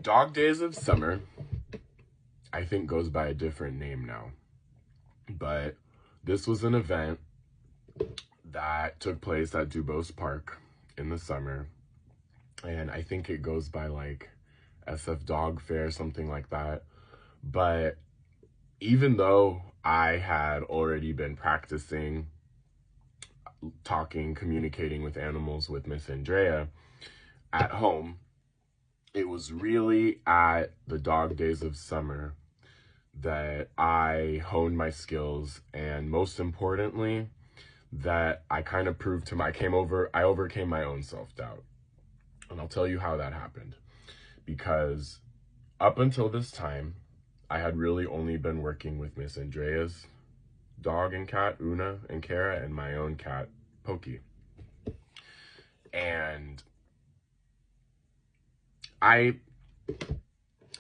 Dog Days of Summer, I think, goes by a different name now. But this was an event that took place at Dubose Park in the summer. And I think it goes by like SF Dog Fair, something like that. But even though I had already been practicing talking, communicating with animals with Miss Andrea at home, it was really at the Dog Days of Summer that I honed my skills, and most importantly, that I kind of proved to I overcame my own self-doubt. And I'll tell you how that happened. Because up until this time, I had really only been working with Miss Andrea's dog and cat, Una and Kara, and my own cat, Pokey. And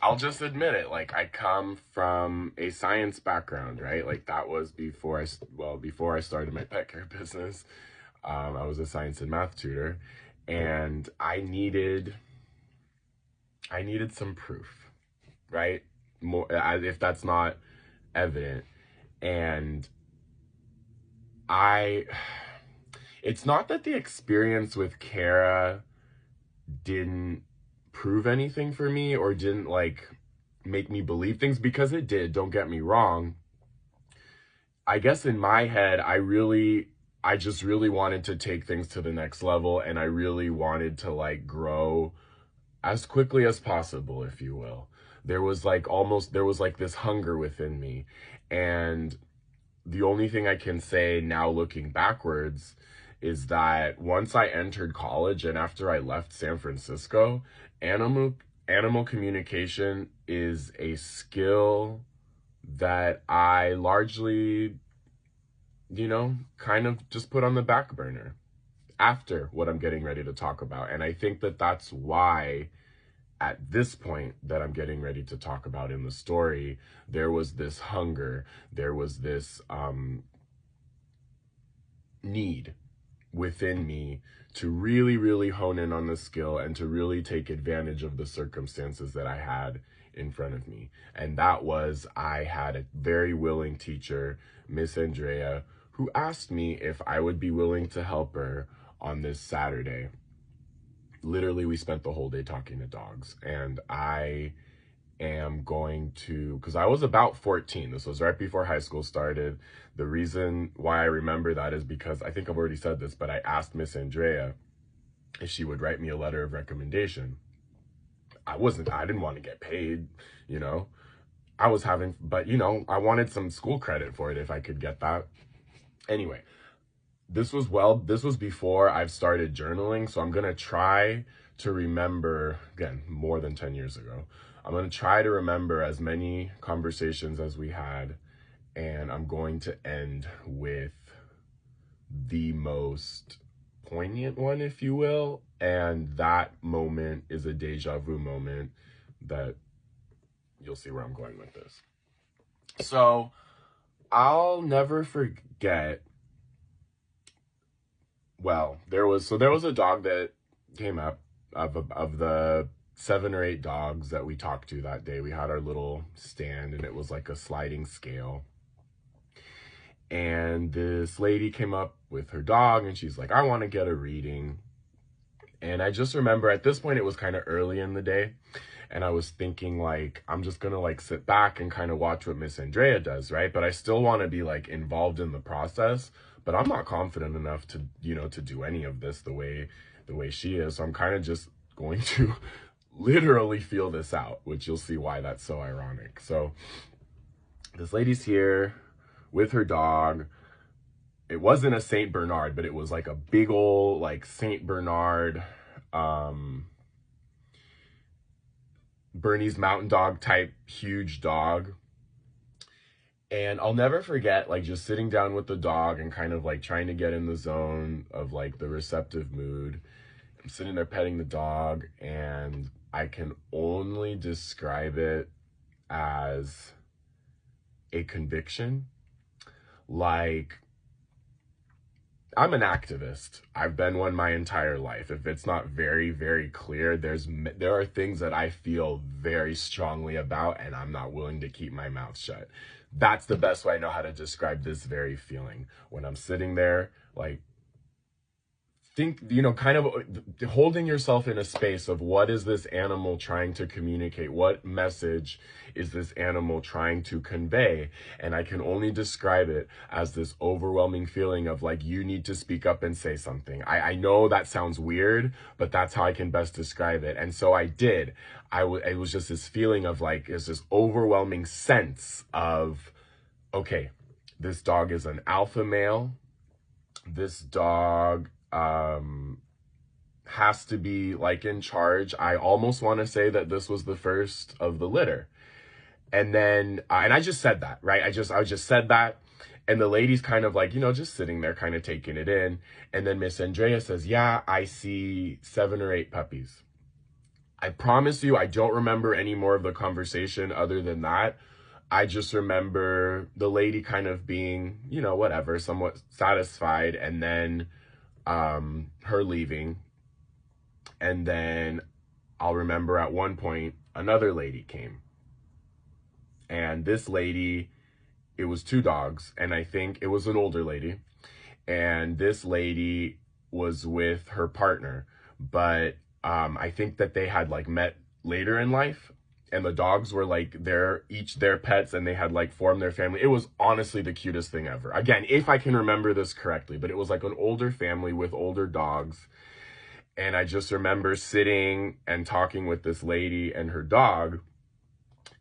I'll just admit it, like, I come from a science background, right? Like, that was before I started my pet care business. I was a science and math tutor, and I needed some proof, right? More, if that's not evident. And it's not that the experience with Kara didn't prove anything for me or didn't like make me believe things, because it did, don't get me wrong. I guess in my head, I just really wanted to take things to the next level, and I really wanted to like grow as quickly as possible, if you will. There was like this hunger within me. And the only thing I can say now looking backwards is that once I entered college and after I left San Francisco, animal communication is a skill that I largely, kind of just put on the back burner after what I'm getting ready to talk about. And I think that that's why at this point that I'm getting ready to talk about in the story, there was this hunger, there was this need within me to really, really hone in on the skill and to really take advantage of the circumstances that I had in front of me. And that was, I had a very willing teacher, Miss Andrea, who asked me if I would be willing to help her on this Saturday. Literally, we spent the whole day talking to dogs, and I am going to, because I was about 14. This was right before high school started. The reason why I remember that is because, I think I've already said this, but I asked Miss Andrea if she would write me a letter of recommendation. I didn't want to get paid, I wanted some school credit for it if I could get that. Anyway, this was before I've started journaling, so I'm going to try to remember, again, more than 10 years ago. I'm going to try to remember as many conversations as we had, and I'm going to end with the most poignant one, if you will, and that moment is a deja vu moment that you'll see where I'm going with this. So I'll never forget, there was a dog that came up of the 7 or 8 dogs that we talked to that day. We had our little stand, and it was like a sliding scale. And this lady came up with her dog, and she's like, I want to get a reading. And I just remember at this point, it was kind of early in the day. And I was thinking, like, I'm just going to like sit back and kind of watch what Miss Andrea does, right? But I still want to be like involved in the process. But I'm not confident enough to, to do any of this the way she is. So I'm kind of just going to literally feel this out, which you'll see why that's so ironic. So this lady's here with her dog. It wasn't a Saint Bernard, but it was like a big old like Saint Bernard, Bernese Mountain Dog type huge dog. And I'll never forget, like, just sitting down with the dog and kind of like trying to get in the zone of like the receptive mood. I'm sitting there petting the dog, and I can only describe it as a conviction. Like, I'm an activist. I've been one my entire life. If it's not very, very clear, there are things that I feel very strongly about, and I'm not willing to keep my mouth shut. That's the best way I know how to describe this very feeling. When I'm sitting there, like, think, kind of holding yourself in a space of what is this animal trying to communicate? What message is this animal trying to convey? And I can only describe it as this overwhelming feeling of like, you need to speak up and say something. I know that sounds weird, but that's how I can best describe it. And so I did. It was just this feeling of like, it's this overwhelming sense of, okay, this dog is an alpha male. This dog has to be like in charge. I almost want to say that this was the first of the litter. And then, and I just said that, right? I just said that. And the lady's kind of like, just sitting there kind of taking it in. And then Miss Andrea says, yeah, I see 7 or 8 puppies. I promise you, I don't remember any more of the conversation other than that. I just remember the lady kind of being, whatever, somewhat satisfied, and then her leaving. And then I'll remember at one point, another lady came. And this lady, it was 2 dogs, and I think it was an older lady. And this lady was with her partner, but I think that they had like met later in life. And the dogs were like each their pets, and they had like formed their family. It was honestly the cutest thing ever. Again, if I can remember this correctly, but it was like an older family with older dogs. And I just remember sitting and talking with this lady and her dog.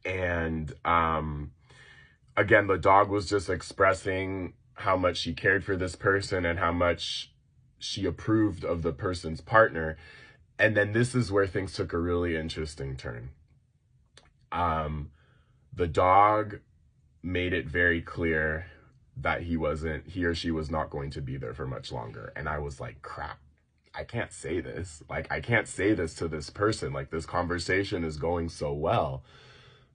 And again, the dog was just expressing how much she cared for this person and how much she approved of the person's partner. And then this is where things took a really interesting turn. The dog made it very clear that he or she was not going to be there for much longer. And I was like, crap, I can't say this. Like, I can't say this to this person. Like, this conversation is going so well.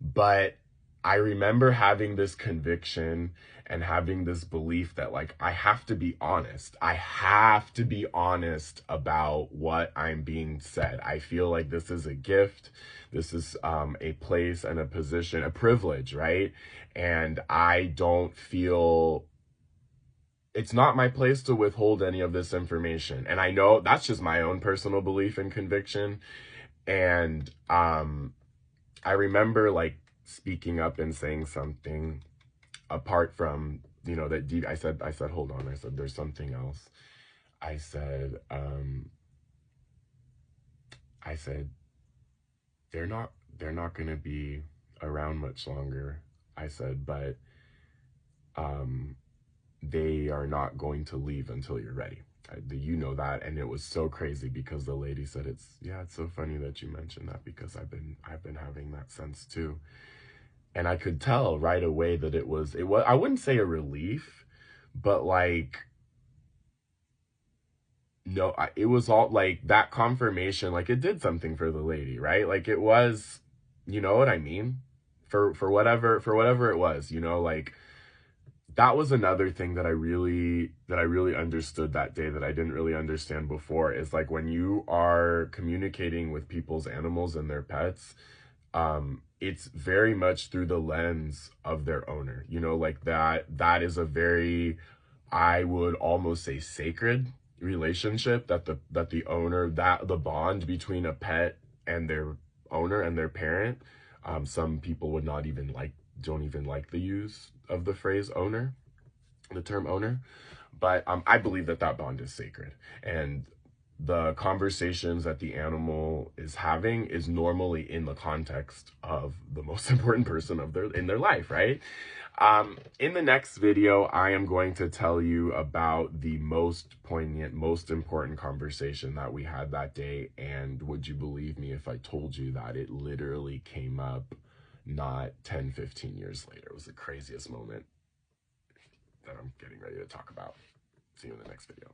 But I remember having this conviction and having this belief that like, I have to be honest. I have to be honest about what I'm being said. I feel like this is a gift. This is a place and a position, a privilege, right? And I don't feel it's not my place to withhold any of this information. And I know that's just my own personal belief and conviction. And I remember like speaking up and saying something apart from, that I said, hold on. I said, there's something else. I said, they're not going to be around much longer. I said, but they are not going to leave until you're ready. You know that. And it was so crazy because the lady said, it's so funny that you mentioned that, because I've been having that sense too. And I could tell right away that it was, I wouldn't say a relief, but like, no, it was all like that confirmation, like it did something for the lady, right? Like it was, you know what I mean? For whatever it was, like that was another thing that I really understood that day that I didn't really understand before, is like when you are communicating with people's animals and their pets, it's very much through the lens of their owner, like that is a very, I would almost say, sacred relationship that the owner, that the bond between a pet and their owner and their parent. Some people would don't even like the use of the phrase owner, the term owner, but I believe that bond is sacred. And the conversations that the animal is having is normally in the context of the most important person in their life, right? In the next video, I am going to tell you about the most poignant, most important conversation that we had that day. And would you believe me if I told you that it literally came up not 10, 15 years later? It was the craziest moment that I'm getting ready to talk about. See you in the next video.